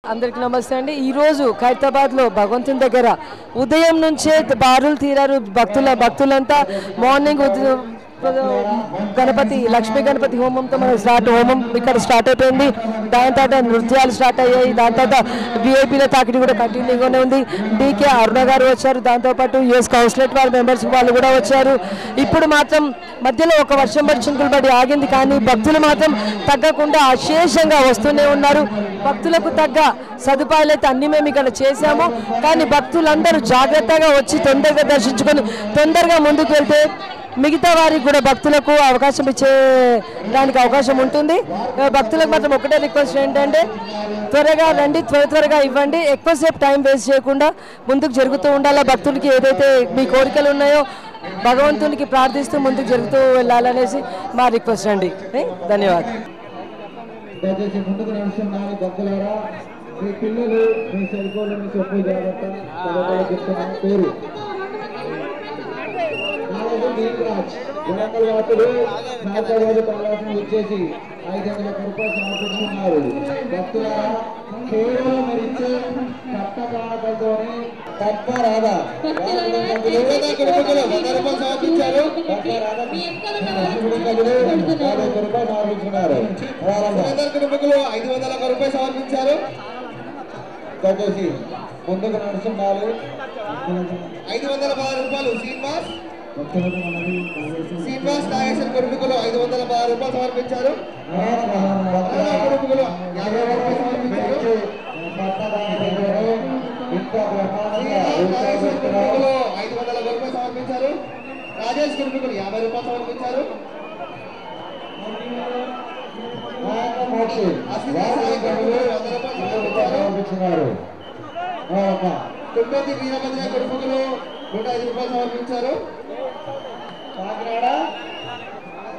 అందరికీ నమస్తే అండి. ఈరోజు ఖైరతాబాద్లో భగవంతుని దగ్గర ఉదయం నుంచే బారులు తీరారు భక్తులంతా. మార్నింగ్ గణపతి లక్ష్మీ గణపతి హోమంతో మన హోమం ఇక్కడ స్టార్ట్ అయిపోయింది. దాని తర్వాత నృత్యాలు స్టార్ట్ అయ్యాయి. దాని తర్వాత విఐపీల తాకిడి కూడా కంటిన్యూగానే ఉంది. డీకే అరుణ గారు వచ్చారు. దాంతోపాటు యూఎస్ కౌన్సిలేట్ వాళ్ళ మెంబర్స్ వాళ్ళు కూడా వచ్చారు. ఇప్పుడు మాత్రం మధ్యలో ఒక వర్షం పడి చినుకులు పడి ఆగింది, కానీ భక్తులు మాత్రం తగ్గకుండా అశేషంగా వస్తూనే ఉన్నారు. భక్తులకు తగ్గ సదుపాయాలు అయితే అన్ని మేము ఇక్కడ చేశాము. కానీ భక్తులందరూ జాగ్రత్తగా వచ్చి తొందరగా దర్శించుకొని తొందరగా ముందుకు వెళ్తే మిగతా వారికి కూడా భక్తులకు అవకాశం ఇచ్చేదానికి అవకాశం ఉంటుంది. భక్తులకు మాత్రం ఒకటే రిక్వెస్ట్ ఏంటంటే త్వరగా రండి, త్వరగా ఇవ్వండి. ఎక్కువసేపు టైం వేస్ట్ చేయకుండా ముందుకు జరుగుతూ ఉండాలా. భక్తులకి ఏదైతే మీ కోరికలు ఉన్నాయో భగవంతునికి ప్రార్థిస్తూ ముందుకు జరుగుతూ వెళ్ళాలనేసి మా రిక్వెస్ట్ అండి. ధన్యవాదాలు. దయచేసి ముందుకు నడుస్తున్నారు భక్తులారా. మీ పిల్లలు మీ సెల్ ఫోన్లు మీ చెప్పులు జాగ్రత్త. చెప్తున్నాను పేరు వరంగల్ వాసులు నాలుగో ప్రవాసం వచ్చేసి 500 రూపాయలు సమర్పించుకున్నారు. భక్తులారా కేవలం మరిచ్చే కట్టకాలతోనే తప్ప రాదా 100 రూపాయలు సమర్పించారు. 50 రూపాయలు సమర్పించుకున్నారు. 501 రూపాయలు సమర్పించారు. దయచేసి ముందుకు నడుస్తున్నారు. 510 రూపాయలు శ్రీనివాస్ నాగేశ్వర కుటుంబకులు 510 రూపాయలు సమర్పించారు. కుటుంబకులు 50 రూపాయలు సమర్పించారు. 500 రూపాయలు సమర్పించారు. రాజేష్ కుటుంబకులు 50 రూపాయలు సమర్పించారు. తుమ్మతి వీరభద్ర కుటుంబకులు 105 రూపాయలు సమర్పించారు.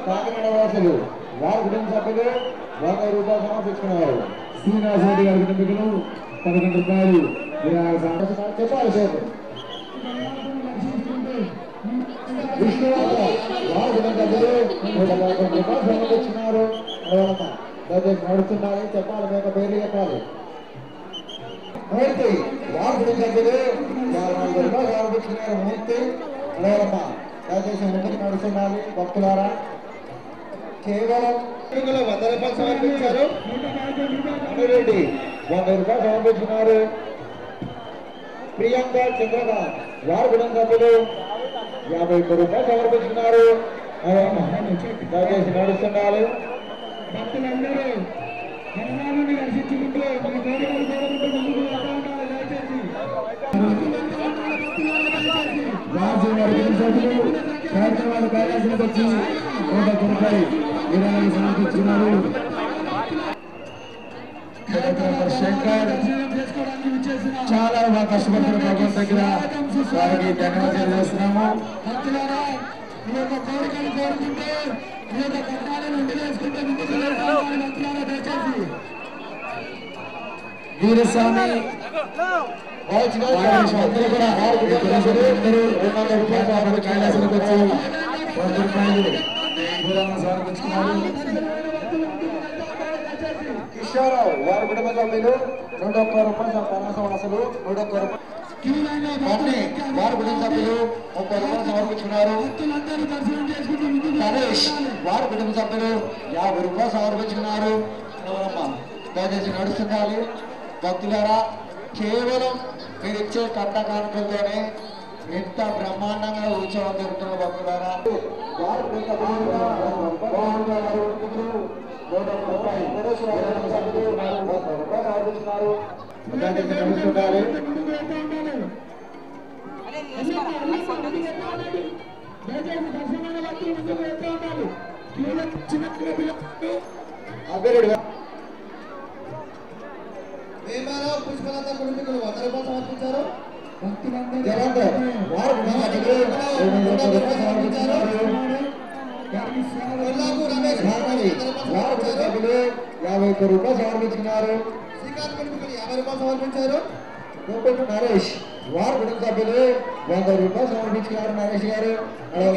కాకినాడ వాసులు వారి కుటుంబ సభ్యులు 100 రూపాయలు సమర్పించుకున్నారు. శ్రీనివాస రెడ్డి గారి కుటుంబీకులు 11 రూపాయలు చెప్పాలి సార్. విష్ణువాస వారి కుటుంబ సభ్యులు 111 రూపాయలు సమర్పించుకున్నారు. దయచేసి నడుస్తున్నారు. చెప్పాలి, మేక పేరు చెప్పాలి. మూర్తి వారి కుటుంబ సభ్యులు 54 రూపాయలు సమర్పించుకున్నారు. మూర్తి దయచేసి ముందుకు నడుస్తున్నారు భక్తులారా. కేవలం 100 రూపాయలు సమర్పించారు. రెడ్డి 100 రూపాయలు సమర్పించుకున్నారు. ప్రియాంక చంద్రకాంత్ వారి కుటుంబ సభ్యులు 51 రూపాయలు సమర్పించుకున్నారు. దయచేసి నడుస్తున్నారు. భక్తులందరూ హనుమానుని దర్శించుకుంటూ మీ కోరికలు కోరుకుంటూ ముందుకు వెళ్తా ఉండాలి. దయచేసి కార్యక్రమాలు కైలాసానికి వచ్చి 100 రూపాయలు విరాళాలు సమర్పించుకున్నారు. శంకర్ చాలా బాగా కష్టపడుతున్న భగవంతు దగ్గర వారికి ధన్యవాదాలు చేస్తున్నాము. వీరస్వామి అందరూ కూడా 200 రూపాయలు కైలాసానికి వచ్చి 100 రూపాయలు విరాళాలు సమర్పించుకున్నారు. కిషోరావు వారి కుటుంబ సభ్యులు 101 రూపాయలు పనాసవాసులు 101 రూపాయలు. వారి కుటుంబ సభ్యులు 30 రూపాయలు సమర్పించుకున్నారు. నరేష్ వారి కుటుంబ సభ్యులు 50 రూపాయలు సమర్పించుకున్నారు. దయచేసి నడుస్తుండాలి భక్తులారా. కేవలం మీరు ఇచ్చే కట్ట కానుకలతోనే ఎంత బ్రహ్మాండంగా ఉత్సవం జరుగుతున్న భక్తులారా. వారి పుష్పలత కుటుంబీకులు 100 రూపాయలు సమర్పించారు. రమేష్ 51 రూపాయలు సమర్పించుకున్నారు. శ్రీకాంత్ కుటుంబీకులు 50 రూపాయలు సమర్పించారు. నరేష్ వారి కుటుంబ సభ్యులు 100 రూపాయలు సమర్పించుకున్నారు. నరేష్ గారు